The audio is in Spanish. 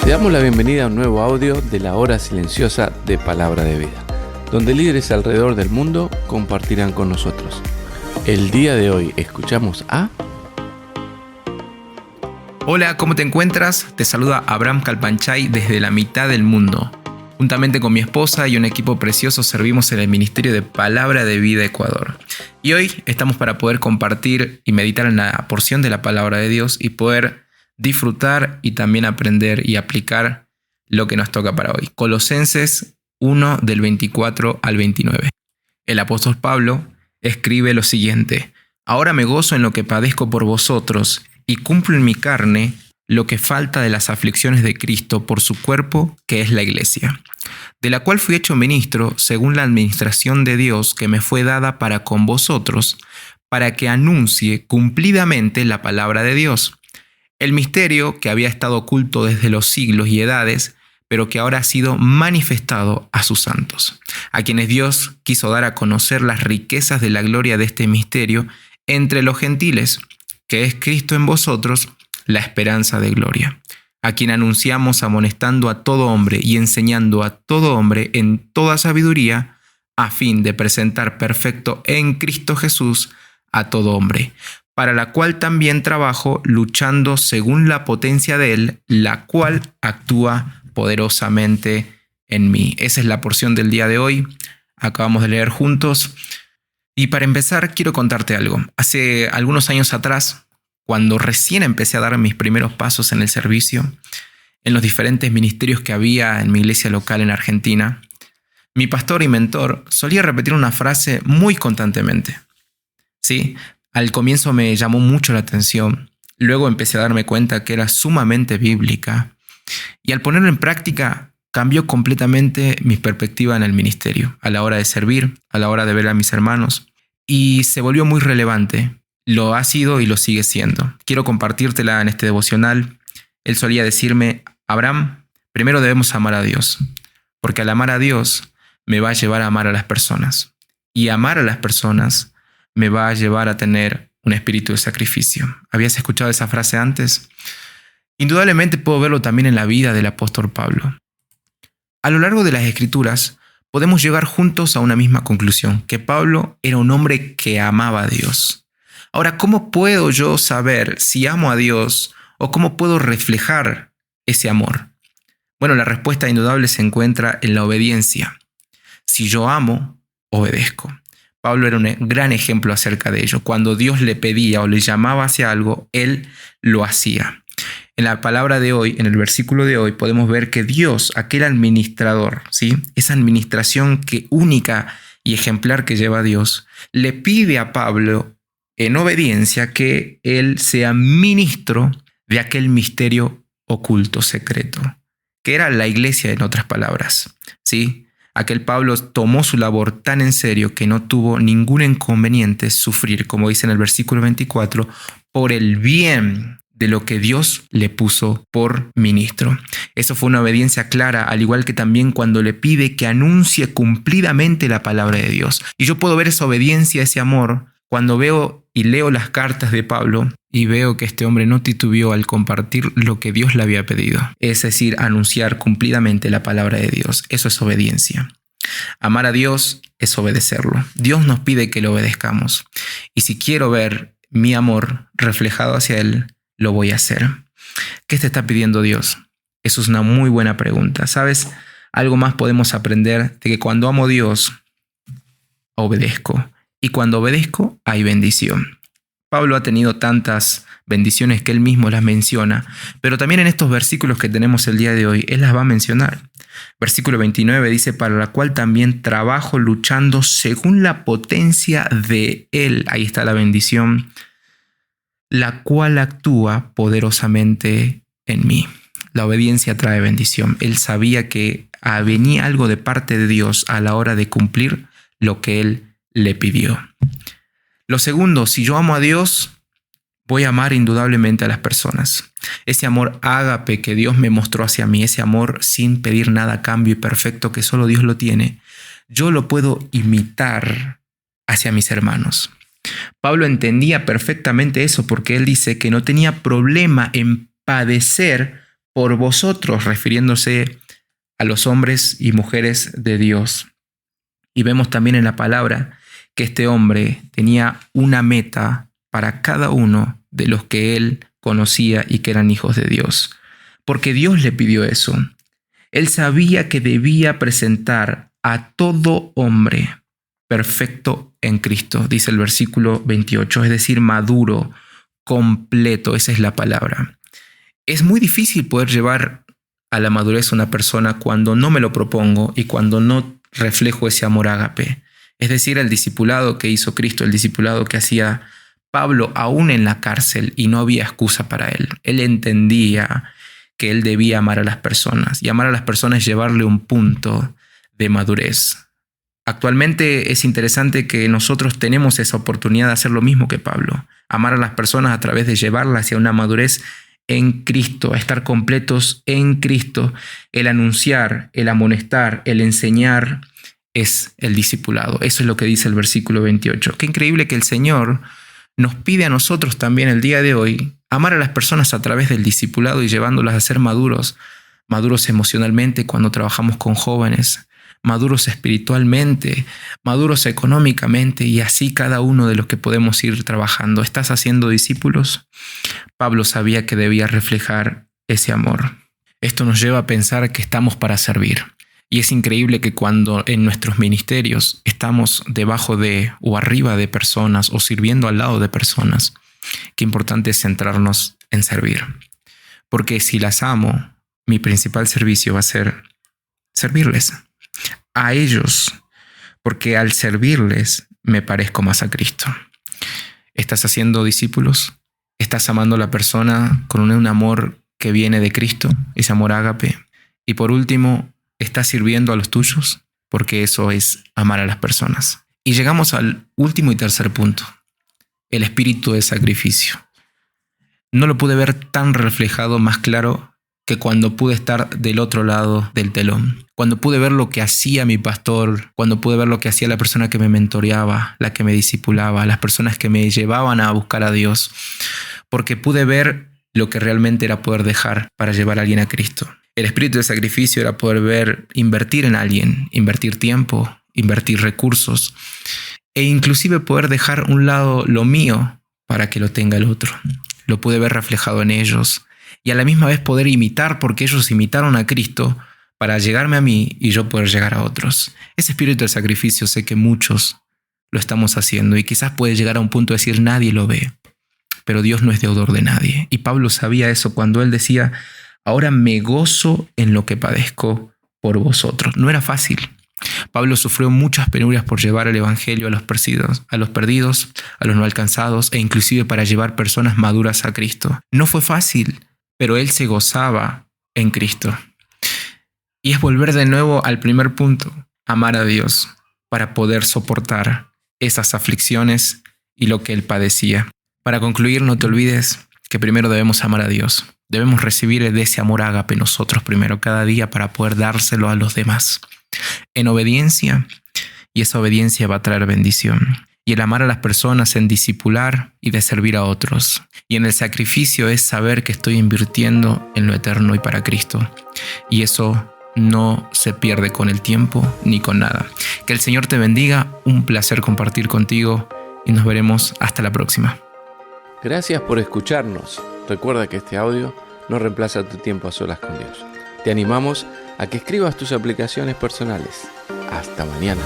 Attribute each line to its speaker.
Speaker 1: Te damos la bienvenida a un nuevo audio de la hora silenciosa de Palabra de Vida, donde líderes alrededor del mundo compartirán con nosotros. El día de hoy escuchamos a...
Speaker 2: Hola, ¿cómo te encuentras? Te saluda Abraham Calpanchay desde la mitad del mundo. Juntamente con mi esposa y un equipo precioso servimos en el Ministerio de Palabra de Vida Ecuador. Y hoy estamos para poder compartir y meditar en la porción de la Palabra de Dios y poder disfrutar y también aprender y aplicar lo que nos toca para hoy. Colosenses 1 del 24 al 29. El apóstol Pablo escribe lo siguiente: Ahora me gozo en lo que padezco por vosotros y cumplo en mi carne lo que falta de las aflicciones de Cristo por su cuerpo, que es la iglesia, de la cual fui hecho ministro según la administración de Dios que me fue dada para con vosotros, para que anuncie cumplidamente la palabra de Dios, el misterio que había estado oculto desde los siglos y edades, pero que ahora ha sido manifestado a sus santos, a quienes Dios quiso dar a conocer las riquezas de la gloria de este misterio entre los gentiles, que es Cristo en vosotros, la esperanza de gloria, a quien anunciamos amonestando a todo hombre y enseñando a todo hombre en toda sabiduría, a fin de presentar perfecto en Cristo Jesús a todo hombre, para la cual también trabajo luchando según la potencia de Él, la cual actúa poderosamente en mí. Esa es la porción del día de hoy. Acabamos de leer juntos. Y para empezar, quiero contarte algo. Hace algunos años atrás, cuando recién empecé a dar mis primeros pasos en el servicio, en los diferentes ministerios que había en mi iglesia local en Argentina, mi pastor y mentor solía repetir una frase muy constantemente. ¿Sí? Al comienzo me llamó mucho la atención, luego empecé a darme cuenta que era sumamente bíblica, y al ponerlo en práctica cambió completamente mi perspectiva en el ministerio, a la hora de servir, a la hora de ver a mis hermanos, y se volvió muy relevante. Lo ha sido y lo sigue siendo. Quiero compartírtela en este devocional. Él solía decirme: Abraham, primero debemos amar a Dios, porque al amar a Dios me va a llevar a amar a las personas. Y amar a las personas me va a llevar a tener un espíritu de sacrificio. ¿Habías escuchado esa frase antes? Indudablemente puedo verlo también en la vida del apóstol Pablo. A lo largo de las Escrituras podemos llegar juntos a una misma conclusión, que Pablo era un hombre que amaba a Dios. Ahora, ¿cómo puedo yo saber si amo a Dios o cómo puedo reflejar ese amor? Bueno, la respuesta indudable se encuentra en la obediencia. Si yo amo, obedezco. Pablo era un gran ejemplo acerca de ello. Cuando Dios le pedía o le llamaba hacia algo, él lo hacía. En la palabra de hoy, en el versículo de hoy, podemos ver que Dios, aquel administrador, ¿sí? Esa administración única y ejemplar que lleva Dios, le pide a Pablo en obediencia que él sea ministro de aquel misterio oculto, secreto, que era la iglesia, en otras palabras, ¿sí? Aquel Pablo tomó su labor tan en serio que no tuvo ningún inconveniente sufrir, como dice en el versículo 24, por el bien de lo que Dios le puso por ministro. Eso fue una obediencia clara, al igual que también cuando le pide que anuncie cumplidamente la palabra de Dios. Y yo puedo ver esa obediencia, ese amor, cuando veo y leo las cartas de Pablo y veo que este hombre no titubeó al compartir lo que Dios le había pedido, es decir, anunciar cumplidamente la palabra de Dios. Eso es obediencia. Amar a Dios es obedecerlo. Dios nos pide que lo obedezcamos. Y si quiero ver mi amor reflejado hacia Él, lo voy a hacer. ¿Qué te está pidiendo Dios? Eso es una muy buena pregunta. ¿Sabes? Algo más podemos aprender de que cuando amo a Dios, obedezco. Y cuando obedezco, hay bendición. Pablo ha tenido tantas bendiciones que él mismo las menciona, pero también en estos versículos que tenemos el día de hoy, él las va a mencionar. Versículo 29 dice: para la cual también trabajo luchando según la potencia de Él. Ahí está la bendición, la cual actúa poderosamente en mí. La obediencia trae bendición. Él sabía que venía algo de parte de Dios a la hora de cumplir lo que él le pidió. Lo segundo, si yo amo a Dios, voy a amar indudablemente a las personas. Ese amor ágape que Dios me mostró hacia mí, ese amor sin pedir nada a cambio y perfecto que solo Dios lo tiene, yo lo puedo imitar hacia mis hermanos. Pablo entendía perfectamente eso porque él dice que no tenía problema en padecer por vosotros, refiriéndose a los hombres y mujeres de Dios. Y vemos también en la palabra que este hombre tenía una meta para cada uno de los que él conocía y que eran hijos de Dios. Porque Dios le pidió eso. Él sabía que debía presentar a todo hombre perfecto en Cristo, dice el versículo 28, es decir, maduro, completo, esa es la palabra. Es muy difícil poder llevar a la madurez a una persona cuando no me lo propongo y cuando no reflejo ese amor ágape. Es decir, el discipulado que hizo Cristo, el discipulado que hacía Pablo aún en la cárcel, y no había excusa para él. Él entendía que él debía amar a las personas, y amar a las personas es llevarle un punto de madurez. Actualmente es interesante que nosotros tenemos esa oportunidad de hacer lo mismo que Pablo, amar a las personas a través de llevarlas hacia una madurez en Cristo, a estar completos en Cristo. El anunciar, el amonestar, el enseñar es el discipulado. Eso es lo que dice el versículo 28. Qué increíble que el Señor nos pide a nosotros también el día de hoy amar a las personas a través del discipulado y llevándolas a ser maduros emocionalmente cuando trabajamos con jóvenes, maduros espiritualmente, maduros económicamente, y así cada uno de los que podemos ir trabajando. ¿Estás haciendo discípulos? Pablo sabía que debía reflejar ese amor. Esto nos lleva a pensar que estamos para servir. Y es increíble que cuando en nuestros ministerios estamos debajo de o arriba de personas o sirviendo al lado de personas, qué importante es centrarnos en servir. Porque si las amo, mi principal servicio va a ser servirles a ellos, porque al servirles me parezco más a Cristo. ¿Estás haciendo discípulos? ¿Estás amando a la persona con un amor que viene de Cristo, ese amor ágape? Y por último, ¿estás sirviendo a los tuyos? Porque eso es amar a las personas. Y llegamos al último y tercer punto, el espíritu de sacrificio. No lo pude ver tan reflejado, más claro, que cuando pude estar del otro lado del telón. Cuando pude ver lo que hacía mi pastor, cuando pude ver lo que hacía la persona que me mentoreaba, la que me discipulaba, las personas que me llevaban a buscar a Dios. Porque pude ver lo que realmente era poder dejar para llevar a alguien a Cristo. El espíritu de sacrificio era poder invertir en alguien, invertir tiempo, invertir recursos e inclusive poder dejar a un lado lo mío para que lo tenga el otro. Lo pude ver reflejado en ellos y a la misma vez poder imitar, porque ellos imitaron a Cristo para llegarme a mí y yo poder llegar a otros. Ese espíritu de sacrificio sé que muchos lo estamos haciendo y quizás puede llegar a un punto de decir nadie lo ve, pero Dios no es deudor de nadie. Y Pablo sabía eso cuando él decía: ahora me gozo en lo que padezco por vosotros. No era fácil. Pablo sufrió muchas penurias por llevar el evangelio a los perdidos, a los no alcanzados e inclusive para llevar personas maduras a Cristo. No fue fácil, pero él se gozaba en Cristo. Y es volver de nuevo al primer punto, amar a Dios para poder soportar esas aflicciones y lo que él padecía. Para concluir, no te olvides que primero debemos amar a Dios. Debemos recibir de ese amor ágape nosotros primero cada día para poder dárselo a los demás en obediencia, y esa obediencia va a traer bendición. Y el amar a las personas en discipular y de servir a otros. Y en el sacrificio es saber que estoy invirtiendo en lo eterno y para Cristo. Y eso no se pierde con el tiempo ni con nada. Que el Señor te bendiga, un placer compartir contigo y nos veremos hasta la próxima.
Speaker 1: Gracias por escucharnos. Recuerda que este audio no reemplaza tu tiempo a solas con Dios. Te animamos a que escribas tus aplicaciones personales. Hasta mañana.